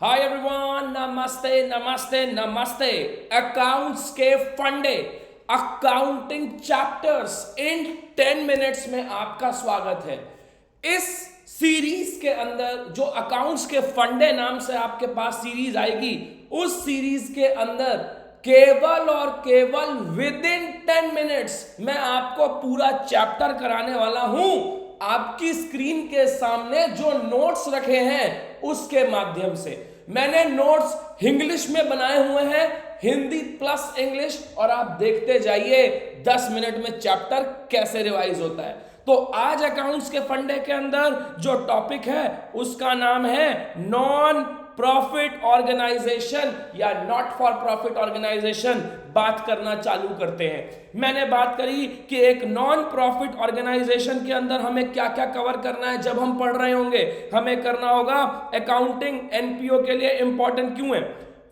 Hi everyone, नमस्ते नमस्ते नमस्ते। अकाउंट्स के फंडे, अकाउंटिंग चैप्टर्स इन 10 मिनट्स में आपका स्वागत है। इस सीरीज के अंदर जो अकाउंट्स के फंडे नाम से आपके पास सीरीज आएगी, उस सीरीज के अंदर केवल और केवल विद इन 10 मिनट्स मैं आपको पूरा चैप्टर कराने वाला हूं। आपकी स्क्रीन के सामने जो नोट्स रखे हैं उसके माध्यम से मैंने नोट्स इंग्लिश में बनाए हुए हैं, हिंदी प्लस इंग्लिश, और आप देखते जाइए 10 मिनट में चैप्टर कैसे रिवाइज होता है। तो आज अकाउंट्स के फंडे के अंदर जो टॉपिक है उसका नाम है नॉन प्रॉफिट ऑर्गेनाइजेशन या नॉट फॉर प्रॉफिट ऑर्गेनाइजेशन। बात करना चालू करते हैं। मैंने बात करी कि एक नॉन प्रॉफिट ऑर्गेनाइजेशन के अंदर हमें क्या क्या कवर करना है। जब हम पढ़ रहे होंगे हमें करना होगा अकाउंटिंग एनपीओ के लिए इंपॉर्टेंट क्यों है,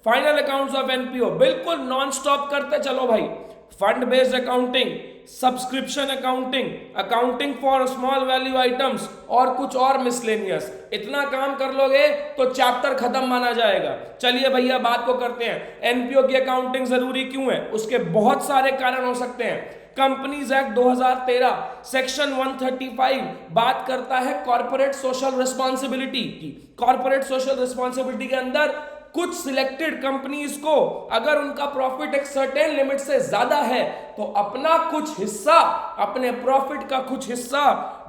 फाइनल अकाउंट्स ऑफ एनपीओ, बिल्कुल नॉन स्टॉप करते चलो भाई। Fund based accounting, subscription accounting, accounting for small value items और कुछ और मिसलेनियस। इतना काम कर लोगे तो चैप्टर खत्म माना जाएगा। चलिए भैया बात को करते हैं। एनपीओ की अकाउंटिंग जरूरी क्यों है, उसके बहुत सारे कारण हो सकते हैं। कंपनीज एक्ट 2013 सेक्शन 135 बात करता है कॉर्पोरेट सोशल रिस्पॉन्सिबिलिटी की। कॉर्पोरेट सोशल रिस्पॉन्सिबिलिटी के अंदर कुछ सिलेक्टेड कंपनीज को अगर उनका प्रॉफिट एक सर्टेन लिमिट से ज्यादा है तो अपना कुछ हिस्सा, अपने प्रॉफिट का कुछ हिस्सा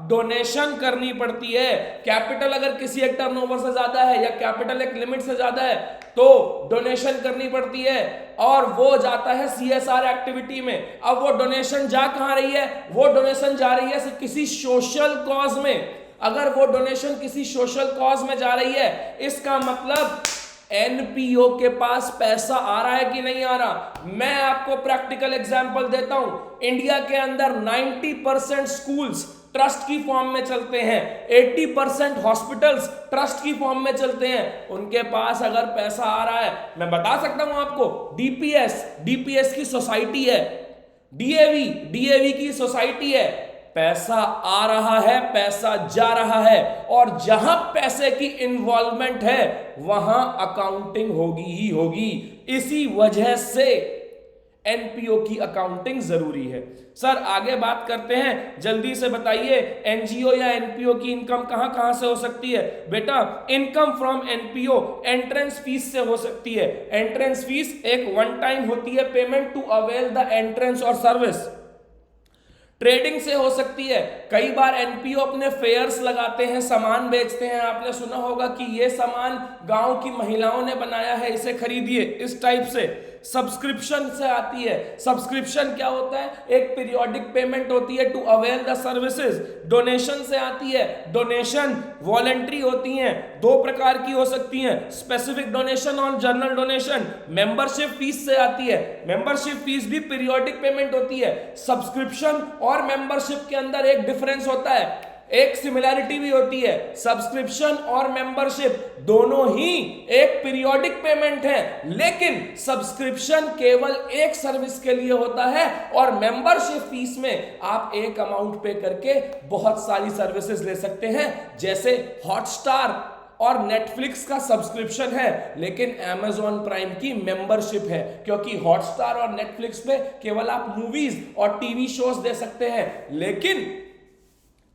डोनेशन करनी पड़ती है। कैपिटल अगर किसी एक टर्नओवर से ज्यादा है या कैपिटल एक लिमिट से ज्यादा है तो डोनेशन करनी पड़ती है और वो जाता है सीएसआर एक्टिविटी में। अब वो डोनेशन जा कहां रही है, वो डोनेशन जा रही है किसी सोशल कॉज में। अगर वो डोनेशन किसी सोशल कॉज में जा रही है, इसका मतलब एनपीओ के पास पैसा आ रहा है कि नहीं आ रहा। मैं आपको प्रैक्टिकल एग्जांपल देता हूं। इंडिया के अंदर 90% स्कूल्स ट्रस्ट की फॉर्म में चलते हैं, 80% हॉस्पिटल्स ट्रस्ट की फॉर्म में चलते हैं। उनके पास अगर पैसा आ रहा है, मैं बता सकता हूं आपको, डीपीएस की सोसाइटी है, डीएवी की सोसाइटी है। पैसा आ रहा है, पैसा जा रहा है, और जहां पैसे की इन्वॉल्वमेंट है वहां अकाउंटिंग होगी ही होगी। इसी वजह से एनपीओ की अकाउंटिंग जरूरी है। सर आगे बात करते हैं, जल्दी से बताइए एनजीओ या एनपीओ की इनकम कहां कहां से हो सकती है। बेटा income from NPO entrance fees से हो सकती है। एंट्रेंस फीस एक वन टाइम होती है payment to avail the entrance और सर्विस। ट्रेडिंग से हो सकती है। कई बार एनपीओ अपने फेयर्स लगाते हैं, सामान बेचते हैं। आपने सुना होगा कि ये सामान गांव की महिलाओं ने बनाया है, इसे खरीदिए, इस टाइप से। सब्सक्रिप्शन से आती है। सब्सक्रिप्शन क्या होता है, एक पीरियोडिक पेमेंट होती है to avail the services. Donation से आती है। डोनेशन वॉलेंट्री होती हैं, दो प्रकार की हो सकती हैं, स्पेसिफिक डोनेशन और जनरल डोनेशन। मेंबरशिप फीस से आती है। मेंबरशिप फीस भी पीरियोडिक पेमेंट होती है। सब्सक्रिप्शन और मेंबरशिप के अंदर एक डिफरेंस होता है, एक सिमिलैरिटी भी होती है। सब्सक्रिप्शन और मेंबरशिप दोनों ही एक पीरियोडिक पेमेंट है, लेकिन सब्सक्रिप्शन केवल एक सर्विस के लिए होता है और मेंबरशिप फीस में आप एक अमाउंट पे करके बहुत सारी सर्विसेज ले सकते हैं। जैसे हॉटस्टार और नेटफ्लिक्स का सब्सक्रिप्शन है, लेकिन Amazon प्राइम की मेंबरशिप है, क्योंकि हॉटस्टार और नेटफ्लिक्स पे केवल आप मूवीज और टीवी शोज दे सकते हैं, लेकिन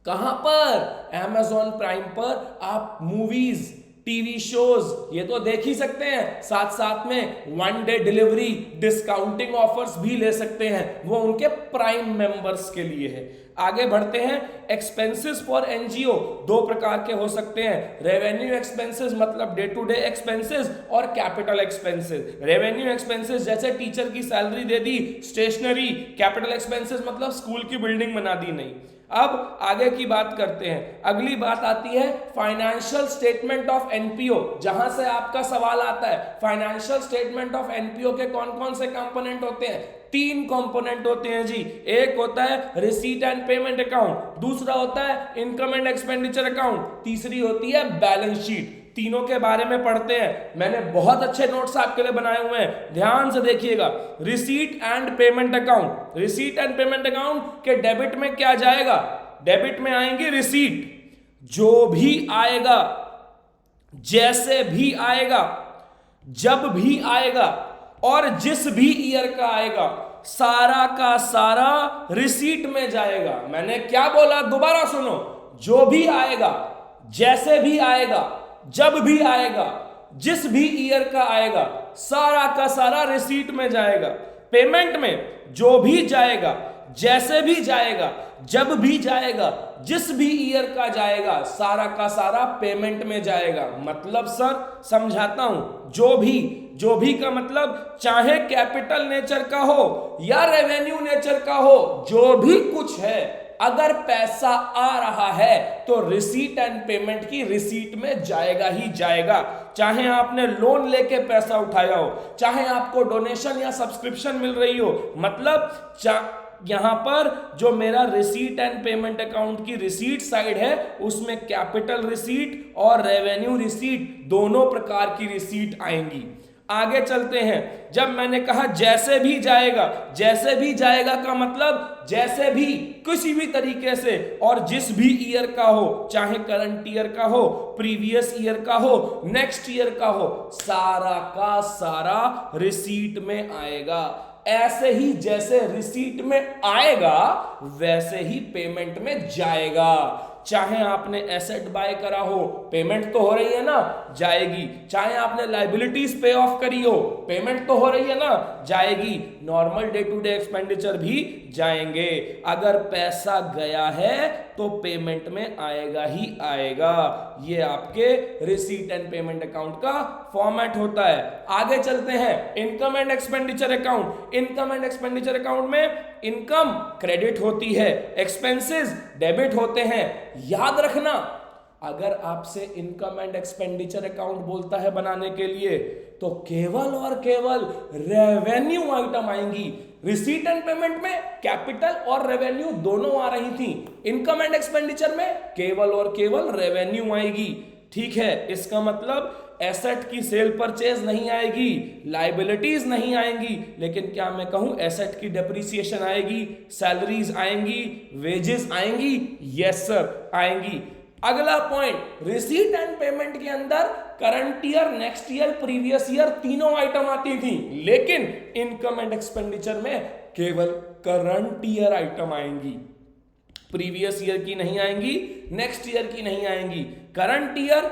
कहां पर, Amazon प्राइम पर आप मूवीज, टीवी शोज ये तो देख ही सकते हैं, साथ साथ में 1 डे डिलीवरी डिस्काउंटिंग ऑफर्स भी ले सकते हैं। वो उनके प्राइम मेंबर्स के लिए है। आगे बढ़ते हैं। एक्सपेंसेस फॉर एनजीओ दो प्रकार के हो सकते हैं। रेवेन्यू एक्सपेंसेस मतलब डे टू डे एक्सपेंसेस, और कैपिटल एक्सपेंसेस। रेवेन्यू एक्सपेंसेस जैसे टीचर की सैलरी दे दी, स्टेशनरी। कैपिटल एक्सपेंसेस मतलब स्कूल की बिल्डिंग बना दी, नहीं। अब आगे की बात करते हैं। अगली बात आती है फाइनेंशियल स्टेटमेंट ऑफ एनपीओ, जहां से आपका सवाल आता है फाइनेंशियल स्टेटमेंट ऑफ एनपीओ के कौन कौन से कंपोनेंट होते हैं। 3 कंपोनेंट होते हैं जी। एक होता है रिसीट एंड पेमेंट अकाउंट, दूसरा होता है इनकम एंड एक्सपेंडिचर अकाउंट, तीसरी होती है बैलेंस शीट। तीनों के बारे में पढ़ते हैं। मैंने बहुत अच्छे नोट्स आपके लिए बनाए हुए हैं, ध्यान से देखिएगा। Receipt and payment account, receipt and payment account के डेबिट में क्या जाएगा, डेबिट में आएंगे रिसीट। जो भी आएगा जैसे भी आएगा, जब भी आएगा और जिस भी ईयर का आएगा, सारा का सारा रिसीट में जाएगा। मैंने क्या बोला, दोबारा सुनो। जो भी आएगा, जैसे भी आएगा, जब भी आएगा, जिस भी ईयर का आएगा, सारा का सारा रिसीट में जाएगा। पेमेंट में जो भी जाएगा, जैसे भी जाएगा, जब भी जाएगा, जिस भी ईयर का जाएगा, सारा का सारा पेमेंट में जाएगा। मतलब सर समझाता हूं, जो भी का मतलब चाहे कैपिटल नेचर का हो या रेवेन्यू नेचर का हो, जो भी कुछ है, अगर पैसा आ रहा है तो रिसीट एंड पेमेंट की रिसीट में जाएगा ही जाएगा। चाहे आपने लोन लेके पैसा उठाया हो, चाहे आपको डोनेशन या सब्सक्रिप्शन मिल रही हो, मतलब यहां पर जो मेरा रिसीट एंड पेमेंट अकाउंट की रिसीट साइड है, उसमें कैपिटल रिसीट और रेवेन्यू रिसीट दोनों प्रकार की रिसीट आएंगी। आगे चलते हैं। जब मैंने कहा जैसे भी जाएगा, जैसे भी जाएगा का मतलब जैसे भी, किसी भी तरीके से और जिस भी ईयर का हो, चाहे करंट ईयर का हो, प्रीवियस ईयर का हो, नेक्स्ट ईयर का हो, सारा का सारा रिसीट में आएगा। ऐसे ही जैसे रिसीट में आएगा वैसे ही पेमेंट में जाएगा। चाहे आपने एसेट बाय करा हो, पेमेंट तो हो रही है ना, जाएगी। चाहे आपने लायबिलिटीज पे ऑफ करी हो, पेमेंट तो हो रही है ना, जाएगी। Normal day to day expenditure भी जाएंगे। अगर पैसा गया है तो पेमेंट में आएगा ही आएगा। ये आपके रिसीट एंड पेमेंट अकाउंट का फॉर्मेट होता है। आगे चलते हैं, income and expenditure account. Income and expenditure account में इनकम क्रेडिट होती है, एक्सपेंसेस डेबिट होते हैं। याद रखना, अगर आपसे इनकम एंड एक्सपेंडिचर अकाउंट बोलता है बनाने के लिए, तो केवल और केवल रेवेन्यू आइटम आएंगी। रिसीट एंड पेमेंट में कैपिटल और रेवेन्यू दोनों आ रही थी, इनकम एंड एक्सपेंडिचर में केवल और केवल रेवेन्यू आएगी। ठीक है, इसका मतलब एसेट की सेल परचेज नहीं आएगी, लायबिलिटीज नहीं आएंगी, लेकिन क्या मैं कहूं एसेट की डेप्रिसिएशन आएगी, सैलरीज आएंगी, वेजेस आएंगी। यस सर, आएंगी। अगला पॉइंट, रिसीट एंड पेमेंट के अंदर current year, next year, previous year तीनों आइटम आती थी, लेकिन इनकम एंड एक्सपेंडिचर में केवल करंट ईयर आइटम आएंगी। प्रीवियस ईयर की नहीं आएंगी, नेक्स्ट ईयर की नहीं आएंगी। करंट ईयर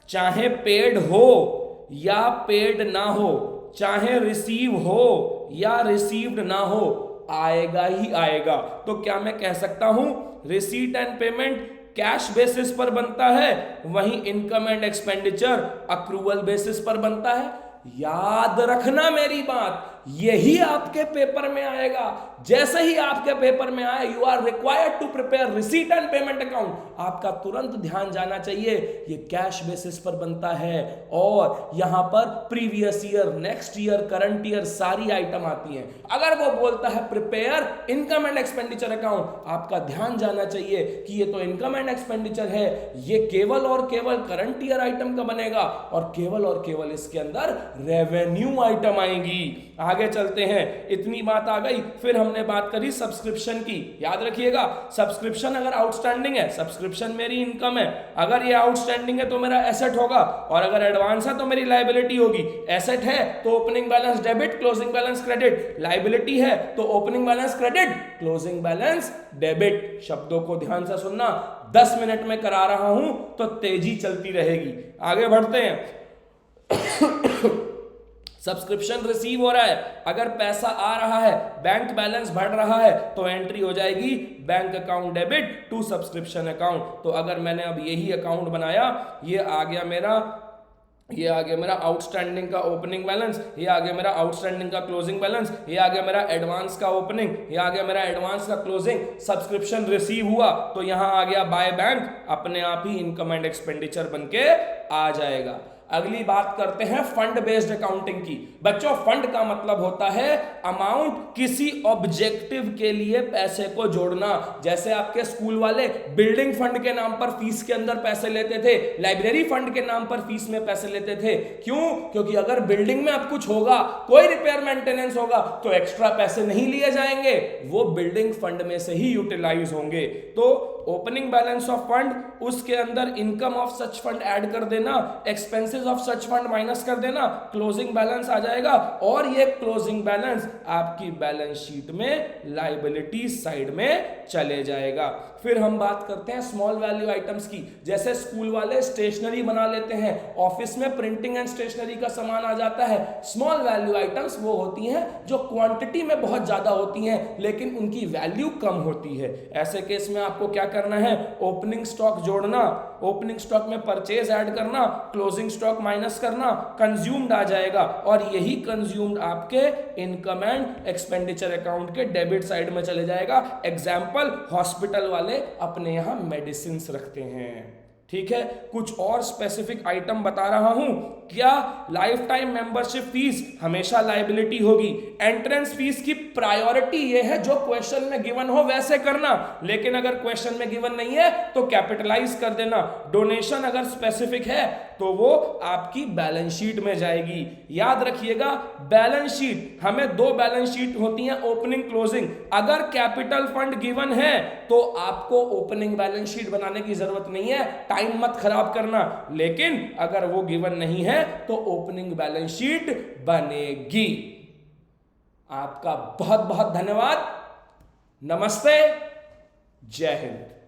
चाहे पेड हो या पेड ना हो, चाहे रिसीव हो या रिसीव्ड ना हो, आएगा ही आएगा। तो क्या मैं कह सकता हूं receipt and payment cash basis पर बनता है, वहीं income and expenditure accrual basis पर बनता है। याद रखना मेरी बात, यही आपके पेपर में आएगा। जैसे ही आपके पेपर में आए, you are required to prepare receipt and payment account, आपका तुरंत ध्यान जाना चाहिए ये कैश बेसिस पर बनता है और यहां पर previous year, next year, current year सारी आइटम आती हैं। अगर वो बोलता है prepare income and expenditure account, आपका ध्यान जाना चाहिए कि ये तो इनकम एंड एक्सपेंडिचर है, ये केवल और केवल करंट ईयर आइटम का बनेगा और केवल इसके अंदर रेवेन्यू आइटम आएंगी। आगे चलते हैं, इतनी बात आ गई। फिर हमने बात करी सब्सक्रिप्शन की। याद रखिएगा, सब्सक्रिप्शन अगर आउटस्टैंडिंग है, सब्सक्रिप्शन मेरी इनकम है, अगर ये आउटस्टैंडिंग है तो मेरा एसेट होगा, और अगर एडवांस है तो मेरी लायबिलिटी होगी। एसेट है तो opening balance debit, closing balance credit. Liability है तो opening balance credit, closing balance debit. शब्दों को ध्यान से सुनना, 10 मिनट में करा रहा हूं तो तेजी चलती रहेगी। आगे बढ़ते हैं। सब्सक्रिप्शन रिसीव हो रहा है, अगर पैसा आ रहा है, बैंक बैलेंस बढ़ रहा है, तो एंट्री हो जाएगी bank account debit to subscription account. तो अगर मैंने अब यही अकाउंट बनाया, ये आ गया मेरा आउटस्टैंडिंग का ओपनिंग बैलेंस, ये आ गया मेरा आउटस्टैंडिंग का क्लोजिंग बैलेंस, ये आ गया मेरा एडवांस का ओपनिंग, ये आ गया मेरा एडवांस का क्लोजिंग। सब्सक्रिप्शन रिसीव हुआ तो यहां आ गया बाय बैंक, अपने आप ही इनकम एंड एक्सपेंडिचर बन के आ जाएगा। अगली बात करते हैं फंड बेस्ड अकाउंटिंग की। बच्चों, फंड का मतलब होता है अमाउंट, किसी ऑब्जेक्टिव के लिए पैसे को जोड़ना। जैसे आपके स्कूल वाले बिल्डिंग फंड के नाम पर फीस के अंदर पैसे लेते थे, लाइब्रेरी फंड के नाम पर फीस में पैसे लेते थे। क्यों? क्योंकि अगर बिल्डिंग में अब कुछ होगा, कोई रिपेयर मेंटेनेंस होगा, तो एक्स्ट्रा पैसे नहीं लिए जाएंगे, वो बिल्डिंग फंड में से ही यूटिलाइज होंगे। तो ओपनिंग बैलेंस ऑफ फंड, उसके अंदर income of such fund add कर देना, expenses of such fund minus कर देना, क्लोजिंग बैलेंस आ जाएगा। और ये क्लोजिंग बैलेंस आपकी बैलेंस शीट में लायबिलिटी साइड में चले जाएगा। फिर हम बात करते हैं स्मॉल वैल्यू आइटम्स की। जैसे स्कूल वाले स्टेशनरी बना लेते हैं, ऑफिस में प्रिंटिंग एंड स्टेशनरी का सामान आ जाता है। स्मॉल वैल्यू आइटम्स वो होती हैं जो क्वांटिटी में बहुत ज्यादा होती हैं लेकिन उनकी वैल्यू कम होती है। ऐसे केस में आपको क्या करना है, ओपनिंग स्टॉक जोड़ना, ओपनिंग स्टॉक में परचेज ऐड करना, क्लोजिंग स्टॉक माइनस करना, कंज्यूम्ड आ जाएगा और यही कंज्यूम्ड आपके इनकम एंड एक्सपेंडिचर अकाउंट के डेबिट साइड में चले जाएगा। एग्जाम्पल, हॉस्पिटल वाले अपने यहां मेडिसिन रखते हैं। ठीक है, कुछ और स्पेसिफिक आइटम बता रहा हूं। क्या लाइफ टाइम मेंबरशिप फीस हमेशा लायबिलिटी होगी। एंट्रेंस फीस की प्रायोरिटी ये है जो क्वेश्चन में गिवन हो वैसे करना, लेकिन अगर क्वेश्चन में गिवन नहीं है तो कैपिटलाइज कर देना। डोनेशन अगर स्पेसिफिक है तो वो आपकी बैलेंस शीट में जाएगी। याद रखिएगा, बैलेंस शीट, हमें दो बैलेंस शीट होती हैं, ओपनिंग क्लोजिंग। अगर कैपिटल फंड गिवन है तो आपको ओपनिंग बैलेंस शीट बनाने की जरूरत नहीं है, टाइम मत खराब करना। लेकिन अगर वो गिवन नहीं है तो ओपनिंग बैलेंस शीट बनेगी। आपका बहुत बहुत धन्यवाद। नमस्ते, जय हिंद।